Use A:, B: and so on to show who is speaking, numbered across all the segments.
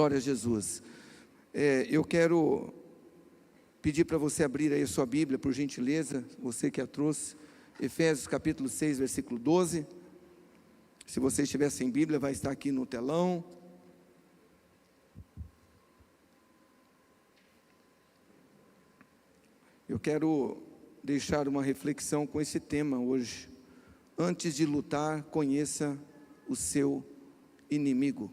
A: Glória a Jesus. Eu quero pedir para você abrir aí a sua Bíblia, por gentileza, você que a trouxe, Efésios capítulo 6, versículo 12. Se você estiver sem Bíblia, vai estar aqui no telão. Eu quero deixar uma reflexão com esse tema hoje. Antes de lutar, conheça o seu inimigo.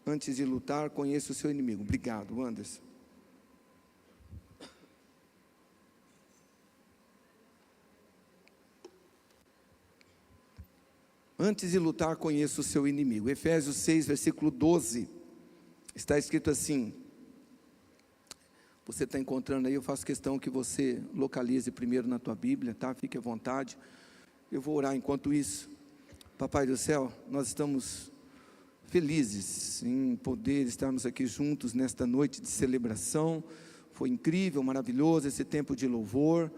A: Antes de lutar, conheça o seu inimigo. Obrigado, Anderson. Antes de lutar, conheça o seu inimigo. Efésios 6, versículo 12. Está escrito assim. Você está encontrando aí, eu faço questão que você localize primeiro na tua Bíblia, tá? Fique à vontade. Eu vou orar enquanto isso. Papai do céu, nós estamos felizes em poder estarmos aqui juntos nesta noite de celebração. Foi incrível, maravilhoso esse tempo de louvor,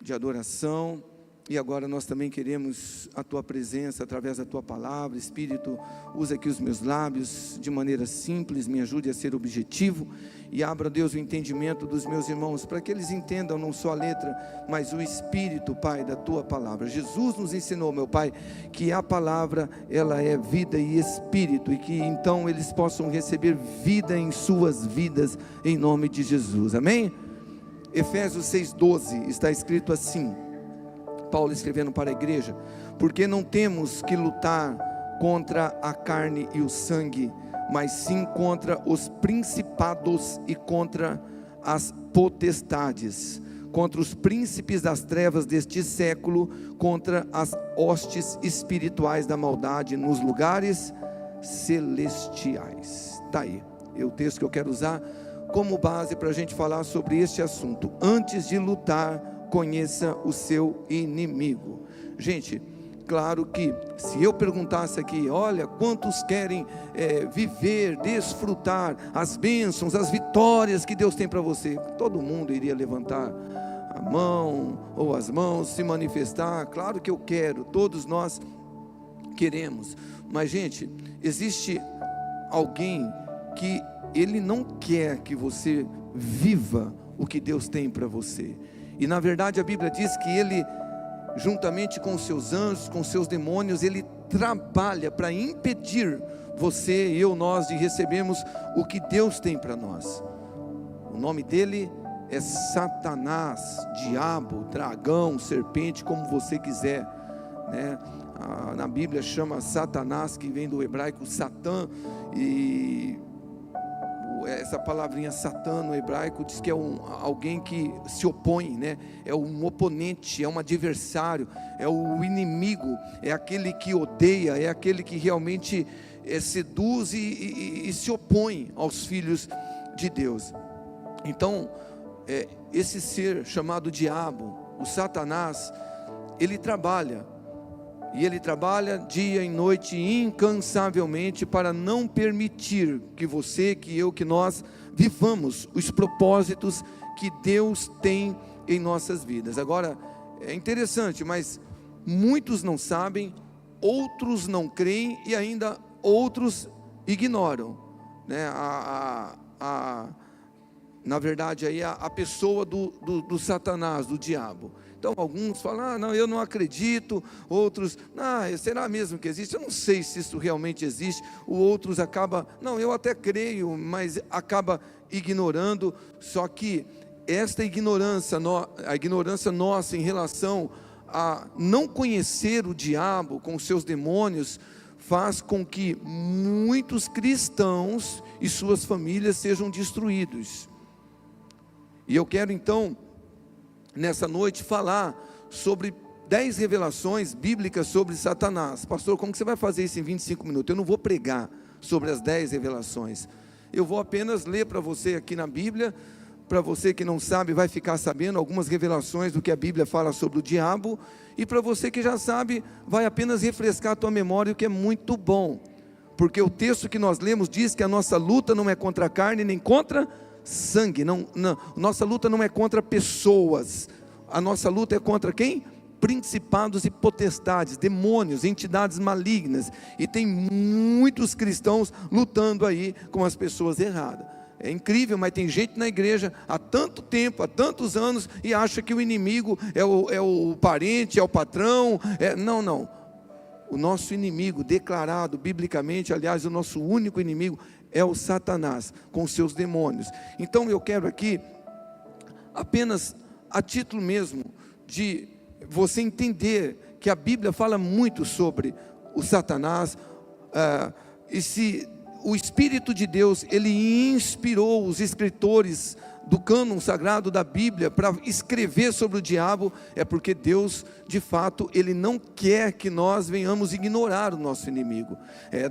A: de adoração. E agora nós também queremos a Tua presença através da Tua palavra. Espírito, usa aqui os meus lábios de maneira simples, me ajude a ser objetivo e abra, Deus, o entendimento dos meus irmãos, para que eles entendam não só a letra, mas o Espírito, Pai, da Tua palavra. Jesus nos ensinou, meu Pai, que a palavra, ela é vida e Espírito, e que então eles possam receber vida em suas vidas, em nome de Jesus, amém? Efésios 6,12, está escrito assim, Paulo escrevendo para a igreja: porque não temos que lutar contra a carne e o sangue, mas sim contra os principados e contra as potestades, contra os príncipes das trevas deste século, contra as hostes espirituais da maldade nos lugares celestiais. Está aí, é o texto que eu quero usar como base para a gente falar sobre este assunto. Antes de lutar, conheça o seu inimigo. Gente, claro que se eu perguntasse aqui, olha, quantos querem viver, desfrutar as bênçãos, as vitórias que Deus tem para você, todo mundo iria levantar a mão, ou as mãos, se manifestar. Claro que eu quero, todos nós queremos, mas gente, existe alguém que ele não quer que você viva o que Deus tem para você. E na verdade a Bíblia diz que ele, juntamente com os seus anjos, com os seus demônios, ele trabalha para impedir você, eu, nós, de recebermos o que Deus tem para nós. O nome dele é Satanás, diabo, dragão, serpente, como você quiser, né? Na Bíblia chama Satanás, que vem do hebraico Satã, e essa palavrinha Satã no hebraico diz que é alguém que se opõe, né? É um oponente, é um adversário, é o inimigo, é aquele que odeia, é aquele que realmente seduz e se opõe aos filhos de Deus. Então, esse ser chamado diabo, o Satanás, ele trabalha. E ele trabalha dia e noite incansavelmente para não permitir que você, que eu, que nós vivamos os propósitos que Deus tem em nossas vidas. Agora, é interessante, mas muitos não sabem, outros não creem e ainda outros ignoram, né? Na verdade, aí a pessoa do Satanás, do diabo. Então alguns falam, não, eu não acredito. Outros, será mesmo que existe? Eu não sei se isso realmente existe. Outros acabam, não, eu até creio, mas acaba ignorando. Só que esta ignorância, a ignorância nossa em relação a não conhecer o diabo com os seus demônios, faz com que muitos cristãos e suas famílias sejam destruídos. E eu quero então, nessa noite, falar sobre 10 revelações bíblicas sobre Satanás. Pastor, como que você vai fazer isso em 25 minutos? Eu não vou pregar sobre as 10 revelações. Eu vou apenas ler para você aqui na Bíblia. Para você que não sabe, vai ficar sabendo algumas revelações do que a Bíblia fala sobre o diabo. E para você que já sabe, vai apenas refrescar a tua memória, o que é muito bom. Porque o texto que nós lemos diz que a nossa luta não é contra a carne, nem contra sangue. Não, nossa luta não é contra pessoas. A nossa luta é contra quem? principados e potestades, demônios, entidades malignas, e tem muitos cristãos lutando aí com as pessoas erradas. É incrível, mas tem gente na igreja há tanto tempo, há tantos anos, e acha que o inimigo é o parente, é o patrão. Não. O nosso inimigo declarado biblicamente, aliás, o nosso único inimigo é o Satanás, com seus demônios. Então eu quero aqui, apenas a título mesmo, de você entender que a Bíblia fala muito sobre o Satanás, e se o Espírito de Deus, ele inspirou os escritores do cânon sagrado da Bíblia para escrever sobre o diabo, é porque Deus, de fato, ele não quer que nós venhamos ignorar o nosso inimigo.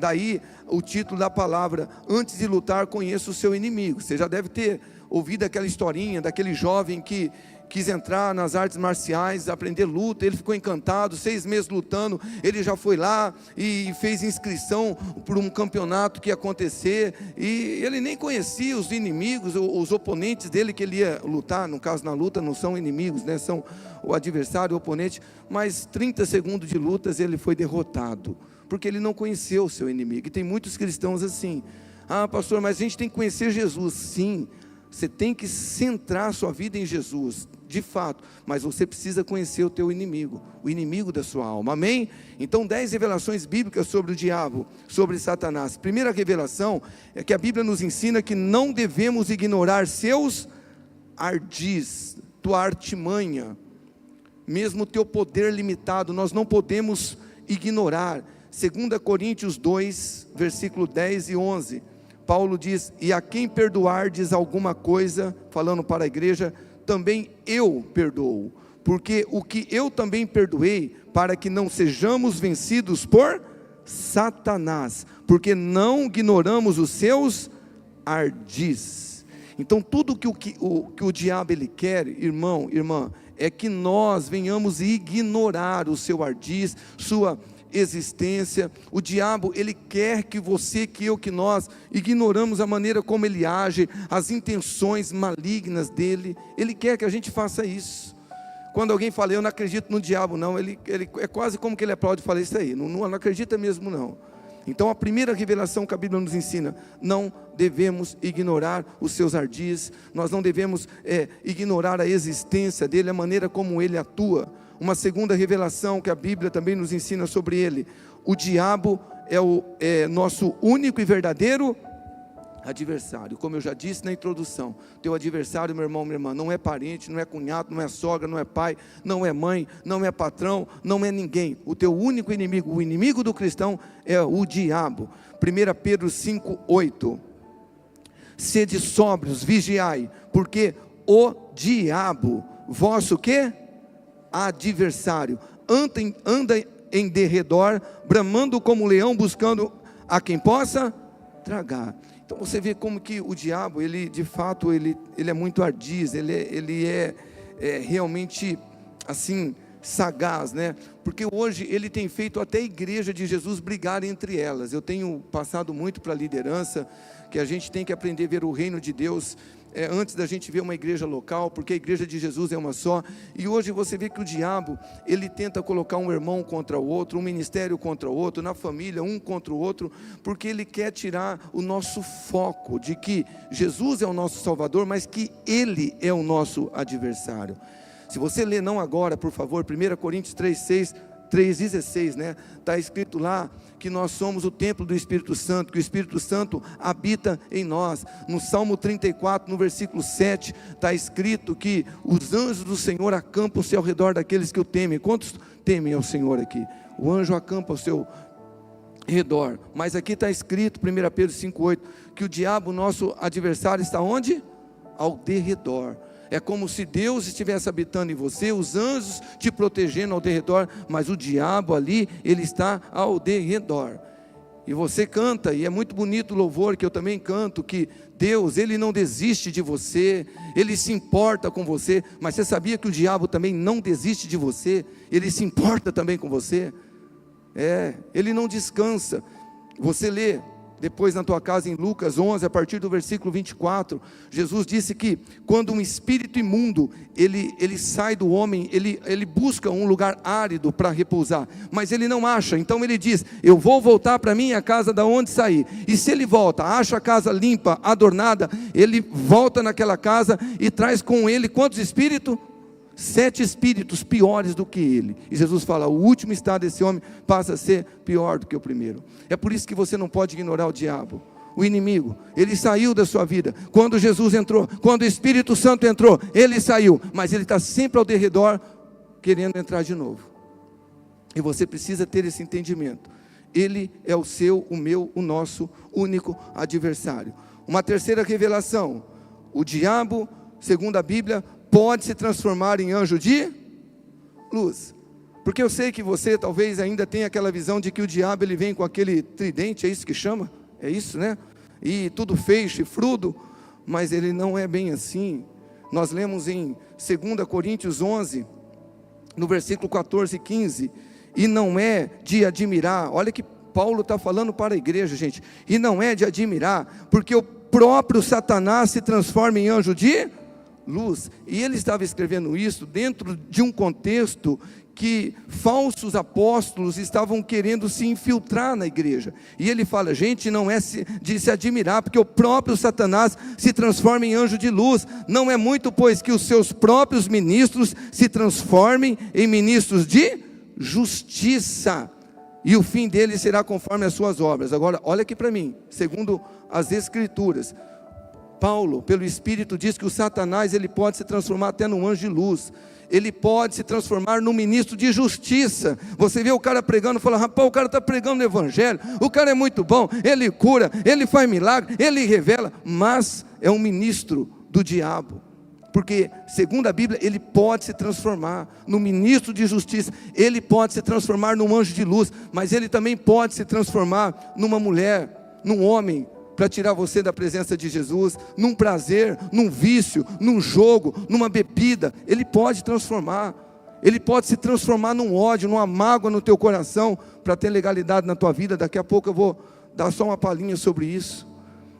A: Daí o título da palavra: antes de lutar, conheça o seu inimigo. Você já deve ter ouvido aquela historinha daquele jovem que quis entrar nas artes marciais, aprender luta. Ele ficou encantado, 6 meses lutando. Ele já foi lá e fez inscrição por um campeonato que ia acontecer, e ele nem conhecia os inimigos, os oponentes dele que ele ia lutar. No caso, na luta não são inimigos, né? São o adversário, o oponente. Mas 30 segundos de lutas ele foi derrotado, porque ele não conheceu o seu inimigo. E tem muitos cristãos assim: ah, pastor, mas a gente tem que conhecer Jesus. Sim, você tem que centrar sua vida em Jesus, de fato, mas você precisa conhecer o teu inimigo, o inimigo da sua alma, amém? Então 10 revelações bíblicas sobre o diabo, sobre Satanás. Primeira revelação é que a Bíblia nos ensina que não devemos ignorar seus ardis, tua artimanha, mesmo o teu poder limitado, nós não podemos ignorar. 2 Coríntios 2, versículo 10 e 11, Paulo diz: e a quem perdoardes alguma coisa, falando para a igreja, também eu perdoo, porque o que eu também perdoei, para que não sejamos vencidos por Satanás, porque não ignoramos os seus ardis. Então tudo que o diabo ele quer, irmão, irmã, é que nós venhamos ignorar o seu ardis, sua existência. O diabo, ele quer que você, que eu, que nós ignoramos a maneira como ele age, as intenções malignas dele. Ele quer que a gente faça isso. Quando alguém fala: eu não acredito no diabo não, ele é quase como que ele aplaude e fala: isso aí, não acredita mesmo não. Então a primeira revelação que a Bíblia nos ensina: não devemos ignorar os seus ardis, nós não devemos ignorar a existência dele, a maneira como ele atua. Uma segunda revelação que a Bíblia também nos ensina sobre ele: o diabo é nosso único e verdadeiro adversário. Como eu já disse na introdução, teu adversário, meu irmão, minha irmã, não é parente, não é cunhado, não é sogra, não é pai, não é mãe, não é patrão, não é ninguém. O teu único inimigo, o inimigo do cristão, é o diabo. 1 Pedro 5:8, sede sóbrios, vigiai, porque o diabo, vosso quê? Adversário, anda em derredor, bramando como leão, buscando a quem possa tragar. Então você vê como que o diabo, ele de fato, ele é muito ardiz, ele é realmente assim, sagaz, né? Porque hoje ele tem feito até a igreja de Jesus brigar entre elas. Eu tenho passado muito para a liderança, que a gente tem que aprender a ver o reino de Deus antes da gente ver uma igreja local, porque a igreja de Jesus é uma só. E hoje você vê que o diabo, ele tenta colocar um irmão contra o outro, um ministério contra o outro, na família um contra o outro, porque ele quer tirar o nosso foco de que Jesus é o nosso Salvador, mas que ele é o nosso adversário. Se você ler, não agora, por favor, 1 Coríntios 3,16, né? Está escrito lá que nós somos o templo do Espírito Santo, que o Espírito Santo habita em nós. No Salmo 34, no versículo 7, está escrito que os anjos do Senhor acampam-se ao redor daqueles que o temem. Quantos temem ao Senhor aqui? O anjo acampa ao seu redor. Mas aqui está escrito, 1 Pedro 5,8, que o diabo, nosso adversário, está onde? Ao derredor. É como se Deus estivesse habitando em você, os anjos te protegendo ao derredor, mas o diabo ali, ele está ao derredor. E você canta, e é muito bonito o louvor que eu também canto, que Deus, ele não desiste de você, ele se importa com você. Mas você sabia que o diabo também não desiste de você? Ele se importa também com você. Ele não descansa. Você lê Depois na tua casa em Lucas 11, a partir do versículo 24, Jesus disse que quando um espírito imundo, ele sai do homem, ele busca um lugar árido para repousar, mas ele não acha, então ele diz, eu vou voltar para minha casa da onde saí, e se ele volta, acha a casa limpa, adornada, ele volta naquela casa e traz com ele quantos espíritos? 7 espíritos piores do que ele. E Jesus fala, o último estado desse homem passa a ser pior do que o primeiro. É por isso que você não pode ignorar o diabo, o inimigo. Ele saiu da sua vida quando Jesus entrou, quando o Espírito Santo entrou, ele saiu, mas ele está sempre ao derredor querendo entrar de novo. E você precisa ter esse entendimento. Ele é o seu, o meu, o nosso único adversário. Uma terceira revelação: o diabo, segundo a Bíblia, pode se transformar em anjo de luz. Porque eu sei que você talvez ainda tenha aquela visão de que o diabo ele vem com aquele tridente, é isso que chama? É isso, né? E tudo feio, chifrudo, mas ele não é bem assim. Nós lemos em 2 Coríntios 11, no versículo 14 e 15, e não é de admirar, olha que Paulo está falando para a igreja, gente, e não é de admirar, porque o próprio Satanás se transforma em anjo de luz, e ele estava escrevendo isso dentro de um contexto que falsos apóstolos estavam querendo se infiltrar na igreja, e ele fala, gente, não é de se admirar, porque o próprio Satanás se transforma em anjo de luz, não é muito, pois, que os seus próprios ministros se transformem em ministros de justiça, e o fim deles será conforme as suas obras. Agora, olha aqui para mim, segundo as Escrituras, Paulo, pelo Espírito, diz que o Satanás, ele pode se transformar até num anjo de luz, ele pode se transformar num ministro de justiça. Você vê o cara pregando, fala, rapaz, o cara está pregando o evangelho, o cara é muito bom, ele cura, ele faz milagre, ele revela, mas é um ministro do diabo, porque segundo a Bíblia, ele pode se transformar num ministro de justiça, ele pode se transformar num anjo de luz, mas ele também pode se transformar numa mulher, num homem, para tirar você da presença de Jesus, num prazer, num vício, num jogo, numa bebida. Ele pode transformar, ele pode se transformar num ódio, numa mágoa no teu coração, para ter legalidade na tua vida. Daqui a pouco eu vou dar só uma palhinha sobre isso.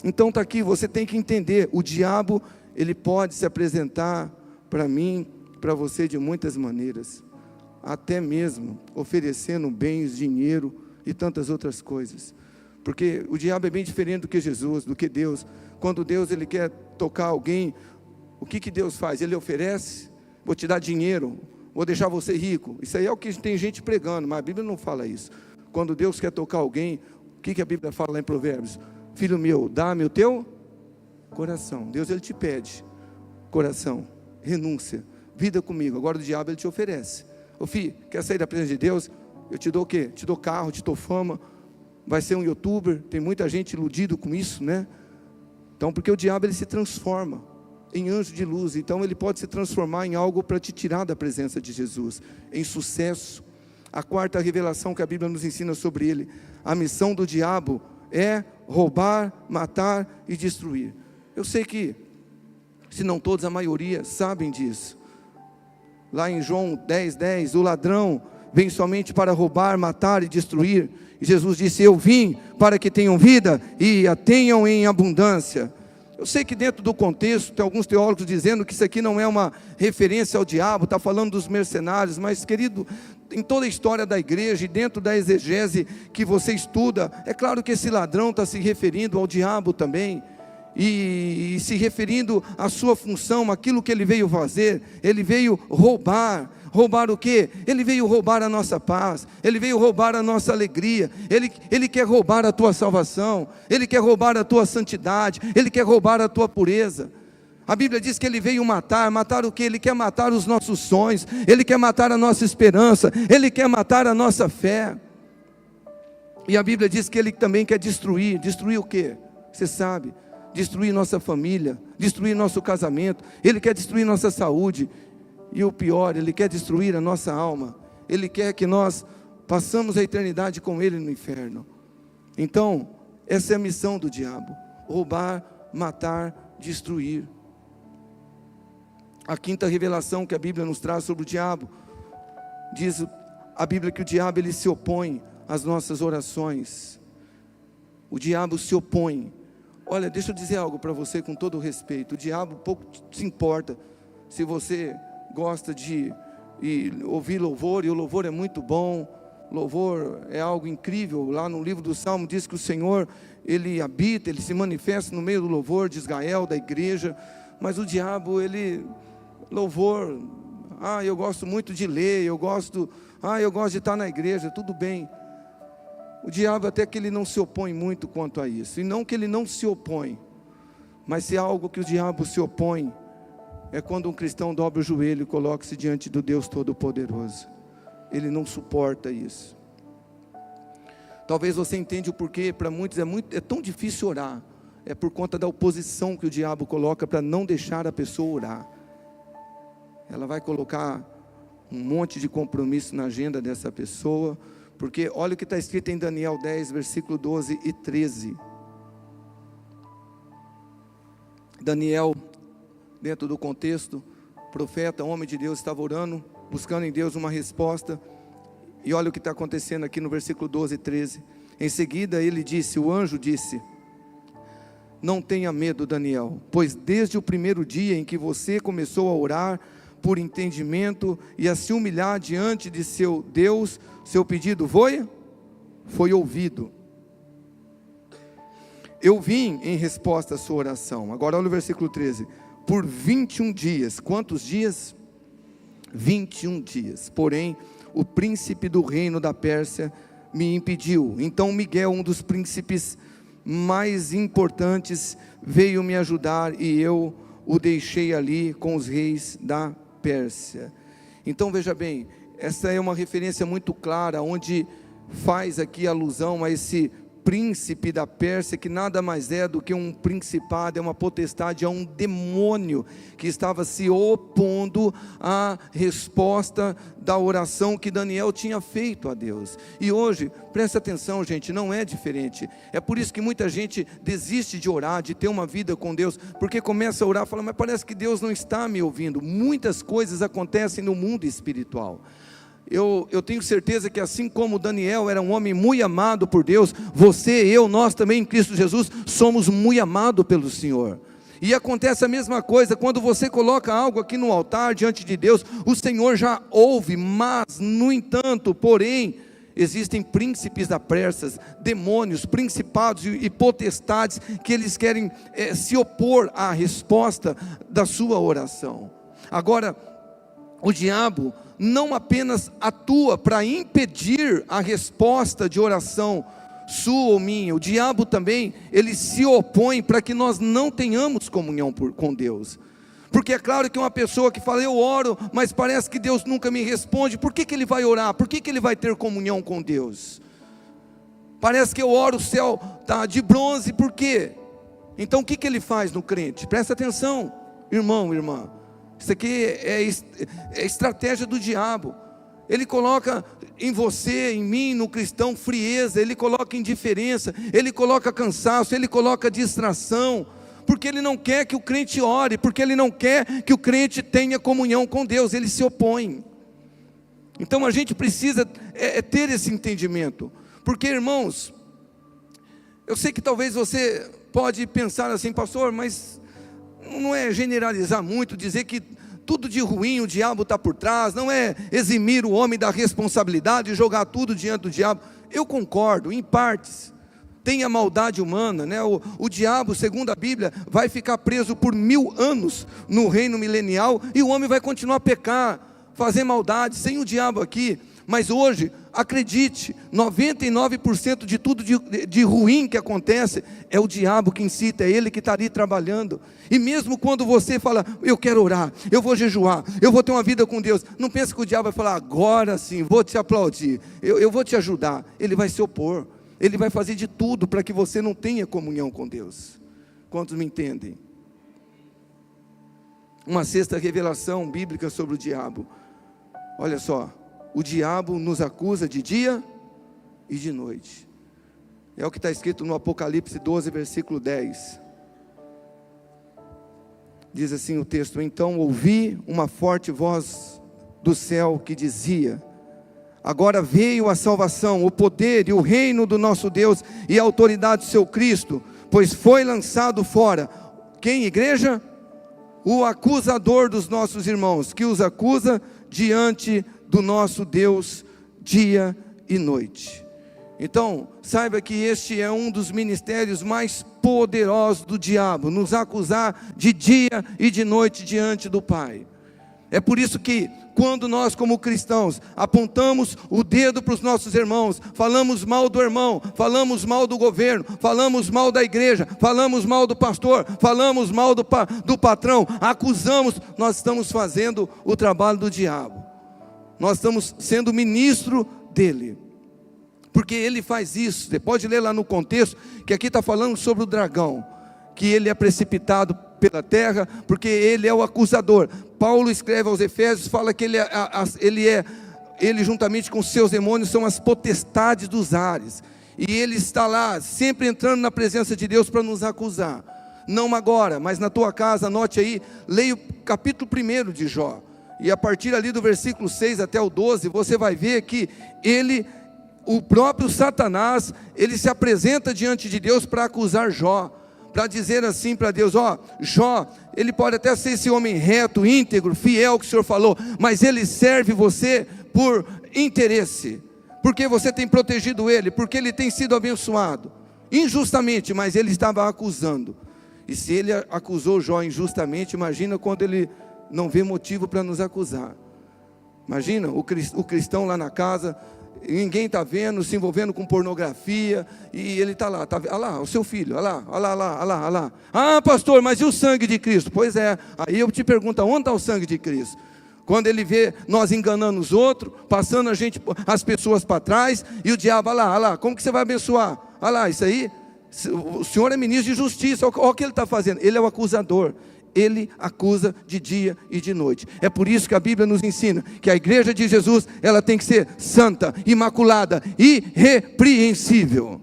A: Então está aqui, você tem que entender, o diabo, ele pode se apresentar para mim, para você de muitas maneiras, até mesmo oferecendo bens, dinheiro e tantas outras coisas. Porque o diabo é bem diferente do que Jesus, do que Deus. Quando Deus ele quer tocar alguém, o que Deus faz? Ele oferece, vou te dar dinheiro, vou deixar você rico. Isso aí é o que tem gente pregando, mas a Bíblia não fala isso. Quando Deus quer tocar alguém, o que a Bíblia fala lá em Provérbios? Filho meu, dá-me o teu coração. Deus ele te pede coração, renúncia, vida comigo. Agora o diabo ele te oferece. Ô filho, quer sair da presença de Deus? Eu te dou o quê? Te dou carro, te dou fama. Vai ser um youtuber, tem muita gente iludido com isso, né? Então, porque o diabo ele se transforma em anjo de luz, então ele pode se transformar em algo para te tirar da presença de Jesus, em sucesso. A quarta revelação que a Bíblia nos ensina sobre ele, a missão do diabo é roubar, matar e destruir. Eu sei que, se não todos, a maioria sabem disso. Lá em João 10:10, o ladrão vem somente para roubar, matar e destruir. E Jesus disse, eu vim para que tenham vida e a tenham em abundância. Eu sei que dentro do contexto, tem alguns teólogos dizendo que isso aqui não é uma referência ao diabo, está falando dos mercenários, mas querido, em toda a história da igreja e dentro da exegese que você estuda, é claro que esse ladrão está se referindo ao diabo também, e se referindo à sua função, aquilo que ele veio fazer. Ele veio roubar. Roubar o quê? Ele veio roubar a nossa paz, ele veio roubar a nossa alegria, ele quer roubar a tua salvação, ele quer roubar a tua santidade, ele quer roubar a tua pureza. A Bíblia diz que ele veio matar o quê? Ele quer matar os nossos sonhos, ele quer matar a nossa esperança, ele quer matar a nossa fé. E a Bíblia diz que ele também quer destruir o quê? Você sabe, destruir nossa família, destruir nosso casamento, ele quer destruir nossa saúde. E o pior, ele quer destruir a nossa alma. Ele quer que nós passamos a eternidade com ele no inferno. Então, essa é a missão do diabo: roubar, matar, destruir. A quinta revelação que a Bíblia nos traz sobre o diabo, diz a Bíblia que o diabo ele se opõe às nossas orações. O diabo se opõe. Olha, deixa eu dizer algo para você com todo o respeito. O diabo pouco se importa se você gosta de ouvir louvor, e o louvor é muito bom. Louvor é algo incrível. Lá no livro do Salmo diz que o Senhor, Ele habita, Ele se manifesta no meio do louvor de Israel, da igreja. Mas o diabo, louvor, eu gosto muito de ler, eu gosto de estar na igreja, tudo bem. O diabo até que ele não se opõe muito quanto a isso. E não que ele não se opõe, mas se há algo que o diabo se opõe, é quando um cristão dobra o joelho e coloca-se diante do Deus Todo-Poderoso. Ele não suporta isso. Talvez você entenda o porquê. Para muitos é tão difícil orar. É por conta da oposição que o diabo coloca para não deixar a pessoa orar. Ela vai colocar um monte de compromisso na agenda dessa pessoa, porque olha o que está escrito em Daniel 10, versículo 12 e 13. Daniel, dentro do contexto, profeta, homem de Deus, estava orando, buscando em Deus uma resposta. E olha o que está acontecendo aqui no versículo 12 e 13. Em seguida o anjo disse: não tenha medo, Daniel, pois desde o primeiro dia em que você começou a orar por entendimento e a se humilhar diante de seu Deus, seu pedido foi ouvido. Eu vim em resposta à sua oração. Agora olha o versículo 13. Por 21 dias, quantos dias? 21 dias. Porém, o príncipe do reino da Pérsia me impediu. Então Miguel, um dos príncipes mais importantes, veio me ajudar, e eu o deixei ali com os reis da Pérsia. Então veja bem, essa é uma referência muito clara, onde faz aqui alusão a esse príncipe da Pérsia, que nada mais é do que um principado, é uma potestade, é um demônio que estava se opondo à resposta da oração que Daniel tinha feito a Deus. E hoje, presta atenção, gente, não é diferente. É por isso que muita gente desiste de orar, de ter uma vida com Deus, porque começa a orar e fala: mas parece que Deus não está me ouvindo. Muitas coisas acontecem no mundo espiritual. Eu tenho certeza que assim como Daniel era um homem muito amado por Deus, nós também em Cristo Jesus somos muito amados pelo Senhor. E acontece a mesma coisa quando você coloca algo aqui no altar diante de Deus. O Senhor já ouve, mas no entanto, porém, existem príncipes da Pérsia, demônios, principados e potestades que eles querem se opor à resposta da sua oração. Agora, o diabo não apenas atua para impedir a resposta de oração sua ou minha, o diabo também, ele se opõe para que nós não tenhamos comunhão com Deus. Porque é claro que uma pessoa que fala: eu oro, mas parece que Deus nunca me responde, por que ele vai orar? Por que ele vai ter comunhão com Deus? Parece que eu oro, o céu está de bronze, por quê? Então o que ele faz no crente? Presta atenção, irmão, irmã. Isso aqui é estratégia do diabo. Ele coloca em você, em mim, no cristão, frieza. Ele coloca indiferença, ele coloca cansaço, ele coloca distração, porque ele não quer que o crente ore, porque ele não quer que o crente tenha comunhão com Deus. Ele se opõe. Então a gente precisa ter esse entendimento, porque, irmãos, eu sei que talvez você pode pensar assim: pastor, mas não é generalizar muito, dizer que tudo de ruim o diabo está por trás, não é eximir o homem da responsabilidade e jogar tudo diante do diabo. Eu concordo, em partes. Tem a maldade humana, né? O diabo, segundo a Bíblia, vai ficar preso por 1000 anos no reino milenial, e o homem vai continuar a pecar, fazer maldade, sem o diabo aqui. Mas hoje, acredite, 99% de tudo de ruim que acontece é o diabo que incita, é ele que está ali trabalhando. E mesmo quando você fala: eu quero orar, eu vou jejuar, eu vou ter uma vida com Deus, não pense que o diabo vai falar: agora sim, vou te aplaudir, eu vou te ajudar. Ele vai se opor, ele vai fazer de tudo para que você não tenha comunhão com Deus. Quantos me entendem? Uma sexta revelação bíblica sobre o diabo. Olha só: o diabo nos acusa de dia e de noite. É o que está escrito no Apocalipse 12, versículo 10. Diz assim o texto: então ouvi uma forte voz do céu que dizia: Agora veio a salvação, o poder e o reino do nosso Deus e a autoridade do seu Cristo, pois foi lançado fora. Quem, igreja? O acusador dos nossos irmãos, que os acusa diante do nosso Deus dia e noite. Então, saiba que este é um dos ministérios mais poderosos do diabo, nos acusar de dia e de noite diante do Pai. É por isso que, quando nós como cristãos apontamos o dedo para os nossos irmãos, falamos mal do irmão, falamos mal do governo, falamos mal da igreja, falamos mal do pastor, falamos mal do patrão, acusamos, nós estamos fazendo o trabalho do diabo. Nós estamos sendo ministro dele, porque ele faz isso. Você pode ler lá no contexto, que aqui está falando sobre o dragão, que ele é precipitado pela terra, porque ele é o acusador. Paulo escreve aos Efésios, fala que ele juntamente com seus demônios são as potestades dos ares, e ele está lá, sempre entrando na presença de Deus para nos acusar. Não agora, mas na tua casa, anote aí, leia o capítulo 1 de Jó, e a partir ali do versículo 6 até o 12, você vai ver que o próprio Satanás, ele se apresenta diante de Deus para acusar Jó, para dizer assim para Deus: ó, Jó, ele pode até ser esse homem reto, íntegro, fiel que o Senhor falou, mas ele serve você por interesse, porque você tem protegido ele, porque ele tem sido abençoado, injustamente, mas ele estava acusando. E se ele acusou Jó injustamente, imagina quando ele não vê motivo para nos acusar. Imagina o cristão lá na casa, ninguém está vendo, se envolvendo com pornografia, e ele está lá, olha lá, o seu filho, olha lá. Ah, pastor, mas e o sangue de Cristo? Pois é, aí eu te pergunto, onde está o sangue de Cristo? Quando ele vê nós enganando os outros, passando as pessoas para trás, e o diabo, olha lá, como que você vai abençoar? Olha lá, isso aí, o Senhor é ministro de justiça, olha o que ele está fazendo, ele é o acusador. Ele acusa de dia e de noite. É por isso que a Bíblia nos ensina que a igreja de Jesus, ela tem que ser santa, imaculada, irrepreensível.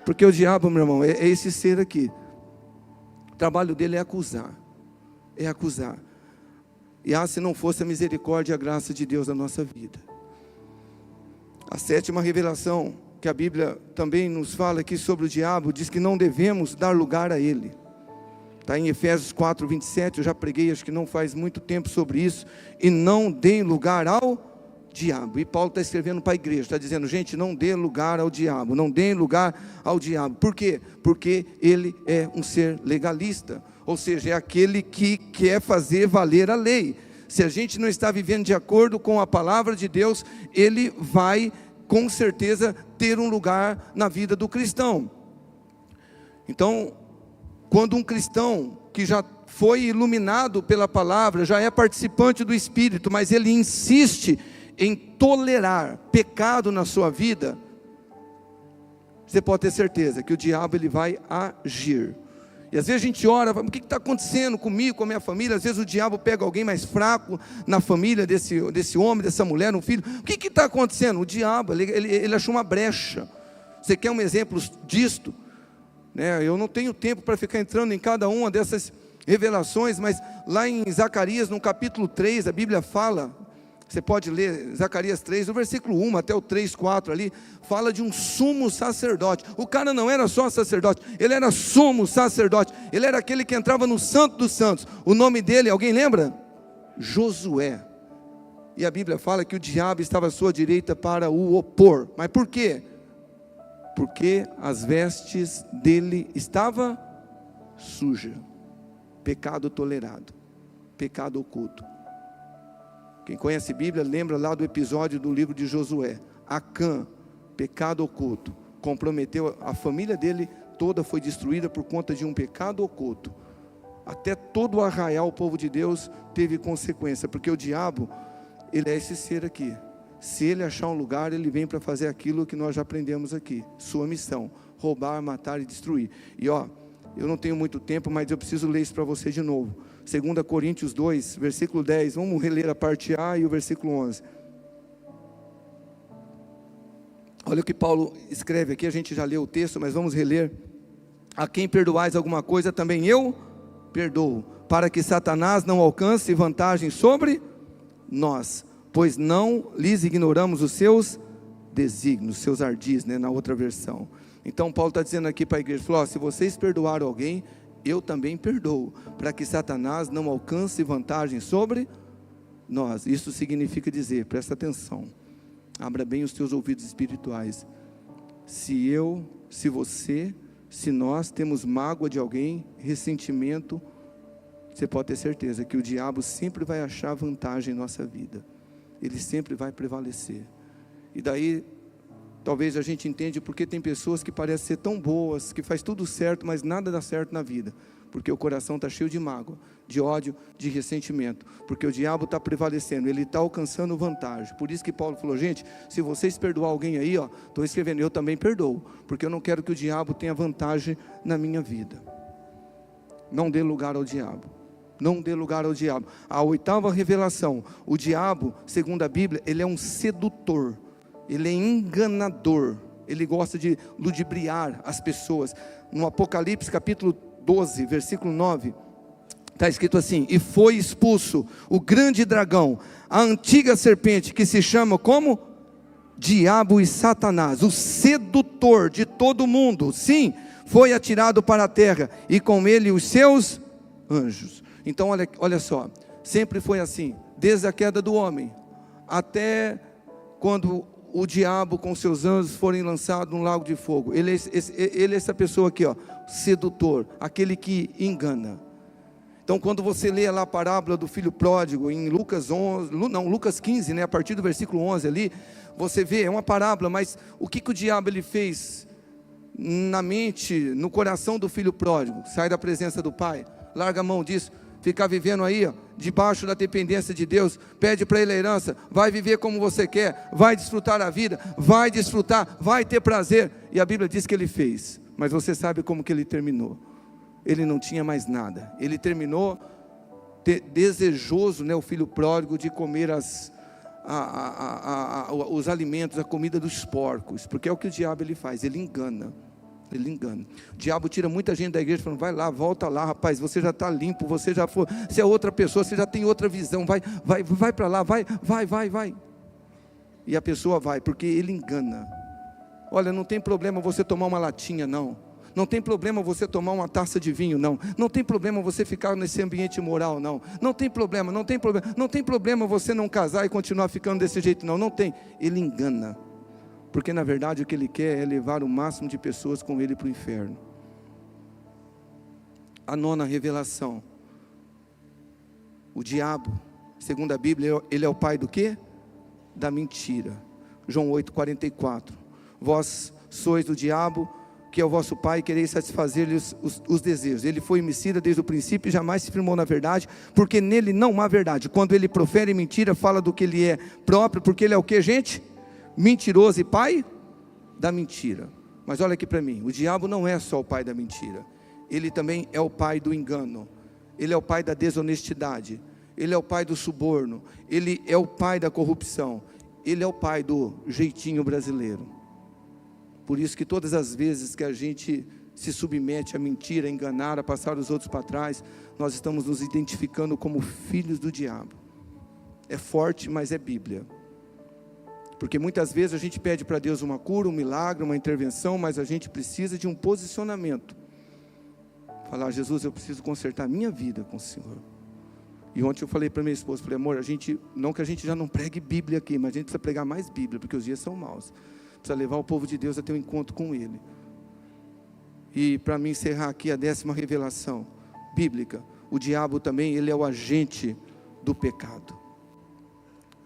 A: Porque o diabo, meu irmão, é esse ser aqui. O trabalho dele é acusar. É acusar. E se não fosse a misericórdia e a graça de Deus na nossa vida. A sétima revelação que a Bíblia também nos fala aqui sobre o diabo, diz que não devemos dar lugar a ele. Está em Efésios 4, 27, eu já preguei, acho que não faz muito tempo sobre isso. E não deem lugar ao diabo. E Paulo está escrevendo para a igreja, está dizendo: gente, não dê lugar ao diabo, não deem lugar ao diabo. Por quê? Porque ele é um ser legalista, ou seja, é aquele que quer fazer valer a lei. Se a gente não está vivendo de acordo com a palavra de Deus, ele vai com certeza ter um lugar na vida do cristão. Então, quando um cristão que já foi iluminado pela palavra, já é participante do Espírito, mas ele insiste em tolerar pecado na sua vida, você pode ter certeza que o diabo ele vai agir. E às vezes a gente ora, o que está acontecendo comigo, com a minha família? Às vezes o diabo pega alguém mais fraco na família desse homem, dessa mulher, um filho. O que está acontecendo? O diabo, ele achou uma brecha. Você quer um exemplo disto? Eu não tenho tempo para ficar entrando em cada uma dessas revelações, mas lá em Zacarias, no capítulo 3, a Bíblia fala, você pode ler Zacarias 3, do versículo 1 até o 3, 4 ali, fala de um sumo sacerdote. O cara não era só sacerdote, ele era sumo sacerdote, ele era aquele que entrava no Santo dos Santos. O nome dele, alguém lembra? Josué. E a Bíblia fala que o diabo estava à sua direita para o opor. Mas por quê? Porque as vestes dele estavam sujas, pecado tolerado, pecado oculto. Quem conhece a Bíblia, lembra lá do episódio do livro de Josué. Acã, pecado oculto, comprometeu a família dele toda, foi destruída por conta de um pecado oculto. Até todo o arraial, o povo de Deus, teve consequência, porque o diabo, ele é esse ser aqui. Se ele achar um lugar, ele vem para fazer aquilo que nós já aprendemos aqui. Sua missão, roubar, matar e destruir. E eu não tenho muito tempo, mas eu preciso ler isso para você de novo. 2 Coríntios 2, versículo 10, vamos reler a parte A e o versículo 11. Olha o que Paulo escreve aqui, a gente já leu o texto, mas vamos reler. A quem perdoais alguma coisa, também eu perdoo, para que Satanás não alcance vantagem sobre nós. pois não lhes ignoramos os seus desígnios, seus ardis, né, na outra versão. Então Paulo está dizendo aqui para a igreja, falou, se vocês perdoaram alguém, eu também perdoo, para que Satanás não alcance vantagem sobre nós. Isso significa dizer, presta atenção, abra bem os teus ouvidos espirituais, se eu, se você, se nós temos mágoa de alguém, ressentimento, você pode ter certeza que o diabo sempre vai achar vantagem em nossa vida, ele sempre vai prevalecer. E daí, talvez a gente entende porque tem pessoas que parecem ser tão boas, que faz tudo certo, mas nada dá certo na vida, porque o coração está cheio de mágoa, de ódio, de ressentimento, porque o diabo está prevalecendo, ele está alcançando vantagem. Por isso que Paulo falou, gente, se vocês perdoar alguém aí, estou escrevendo, eu também perdoo, porque eu não quero que o diabo tenha vantagem na minha vida. Não dê lugar ao diabo, não dê lugar ao diabo. A 8ª revelação, o diabo, segundo a Bíblia, ele é um sedutor, ele é enganador, ele gosta de ludibriar as pessoas. No Apocalipse capítulo 12, versículo 9, está escrito assim, e foi expulso o grande dragão, a antiga serpente, que se chama como? Diabo e Satanás, o sedutor de todo mundo, sim, foi atirado para a terra, e com ele os seus anjos. Então olha só, sempre foi assim, desde a queda do homem, até quando o diabo com seus anjos forem lançados num lago de fogo. Ele é essa pessoa aqui, sedutor, aquele que engana. Então quando você lê lá a parábola do filho pródigo, em Lucas 15, né, a partir do versículo 11 ali, você vê, é uma parábola, mas o que o diabo ele fez na mente, no coração do filho pródigo? Sai da presença do pai, larga a mão disso, ficar vivendo aí, debaixo da dependência de Deus, pede para ele a herança, vai viver como você quer, vai desfrutar a vida, vai desfrutar, vai ter prazer, e a Bíblia diz que ele fez, mas você sabe como que ele terminou? Ele não tinha mais nada, ele terminou desejoso, né, o filho pródigo, de comer os alimentos, a comida dos porcos, porque é o que o diabo ele faz, ele engana. Ele engana. O diabo tira muita gente da igreja falando, vai lá, volta lá, rapaz, você já está limpo, você já foi, você é outra pessoa, você já tem outra visão, vai para lá, vai. E a pessoa vai, porque ele engana. Olha, não tem problema você tomar uma latinha, não tem problema você tomar uma taça de vinho, não tem problema você ficar nesse ambiente imoral, não tem problema você não casar e continuar ficando desse jeito, não tem, ele engana. Porque na verdade o que ele quer é levar o máximo de pessoas com ele para o inferno. A 9ª revelação, o diabo, segundo a Bíblia, ele é o pai do quê? Da mentira. João 8,44, vós sois do diabo, que é o vosso pai, e quereis satisfazer-lhe os desejos. Ele foi homicida desde o princípio e jamais se firmou na verdade, porque nele não há verdade. Quando ele profere mentira, fala do que ele é próprio, porque ele é o que, gente? Mentiroso e pai da mentira. Mas olha aqui para mim, o diabo não é só o pai da mentira, ele também é o pai do engano, ele é o pai da desonestidade, ele é o pai do suborno, ele é o pai da corrupção, ele é o pai do jeitinho brasileiro. Por isso que todas as vezes que a gente se submete a mentir, a enganar, a passar os outros para trás, nós estamos nos identificando como filhos do diabo. É forte, mas é Bíblia. Porque muitas vezes a gente pede para Deus uma cura, um milagre, uma intervenção, mas a gente precisa de um posicionamento. Falar, Jesus, eu preciso consertar a minha vida com o Senhor. E ontem eu falei para minha esposa, falei, amor, não que a gente já não pregue Bíblia aqui, mas a gente precisa pregar mais Bíblia, porque os dias são maus. Precisa levar o povo de Deus a ter um encontro com Ele. E para mim encerrar aqui a 10ª revelação bíblica, o diabo também, ele é o agente do pecado.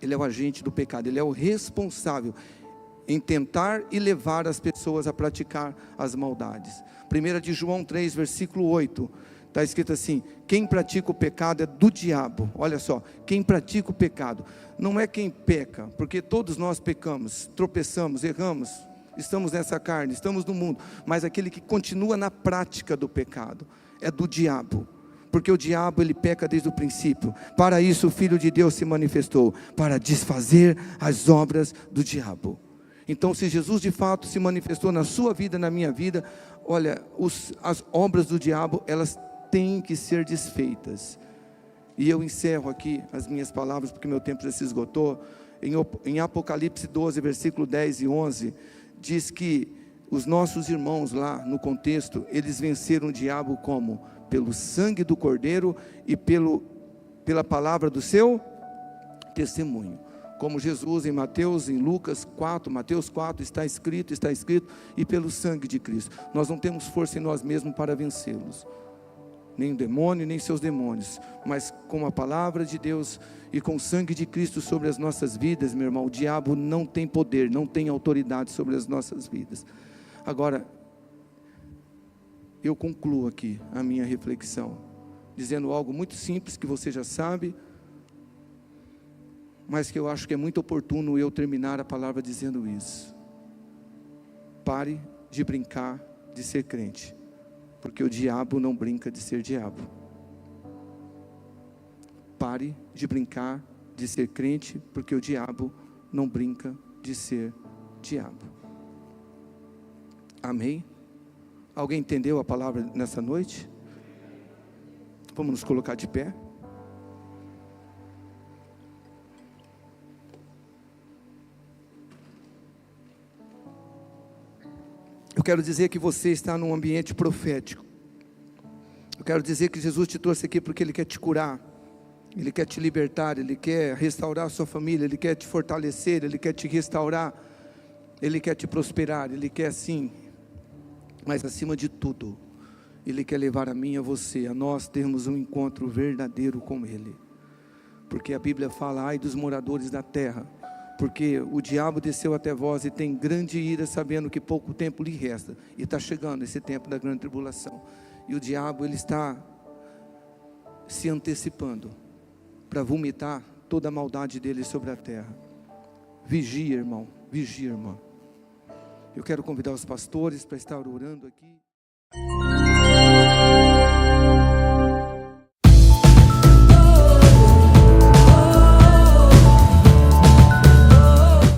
A: Ele é o agente do pecado, ele é o responsável em tentar e levar as pessoas a praticar as maldades. 1 de João 3, versículo 8, está escrito assim, quem pratica o pecado é do diabo. Olha só, quem pratica o pecado, não é quem peca, porque todos nós pecamos, tropeçamos, erramos, estamos nessa carne, estamos no mundo, mas aquele que continua na prática do pecado, é do diabo. Porque o diabo ele peca desde o princípio. Para isso o Filho de Deus se manifestou, para desfazer as obras do diabo. Então se Jesus de fato se manifestou na sua vida, na minha vida, olha, as obras do diabo, elas têm que ser desfeitas. E eu encerro aqui as minhas palavras, porque meu tempo já se esgotou. Em Apocalipse 12, versículo 10 e 11, diz que os nossos irmãos lá, no contexto, eles venceram o diabo como? Pelo sangue do Cordeiro e pela palavra do seu testemunho. Como Jesus em Mateus 4 está escrito, e pelo sangue de Cristo. Nós não temos força em nós mesmos para vencê-los, nem o demônio, nem seus demônios, mas com a palavra de Deus e com o sangue de Cristo sobre as nossas vidas, meu irmão, o diabo não tem poder, não tem autoridade sobre as nossas vidas. Agora, eu concluo aqui a minha reflexão, dizendo algo muito simples que você já sabe, mas que eu acho que é muito oportuno eu terminar a palavra dizendo isso. Pare de brincar de ser crente, porque o diabo não brinca de ser diabo. Pare de brincar de ser crente, porque o diabo não brinca de ser diabo. Amém? Alguém entendeu a palavra nessa noite? Vamos nos colocar de pé. Eu quero dizer que você está num ambiente profético. Eu quero dizer que Jesus te trouxe aqui porque Ele quer te curar, Ele quer te libertar, Ele quer restaurar a sua família, Ele quer te fortalecer, Ele quer te restaurar, Ele quer te prosperar, Ele quer sim, mas acima de tudo, Ele quer levar a mim e a você, a nós termos um encontro verdadeiro com Ele. Porque a Bíblia fala, ai dos moradores da terra, porque o diabo desceu até vós e tem grande ira, sabendo que pouco tempo lhe resta, e está chegando esse tempo da grande tribulação, e o diabo ele está se antecipando, para vomitar toda a maldade dele sobre a terra. Vigia, irmão, vigia, irmã. Eu quero convidar os pastores para estar orando aqui.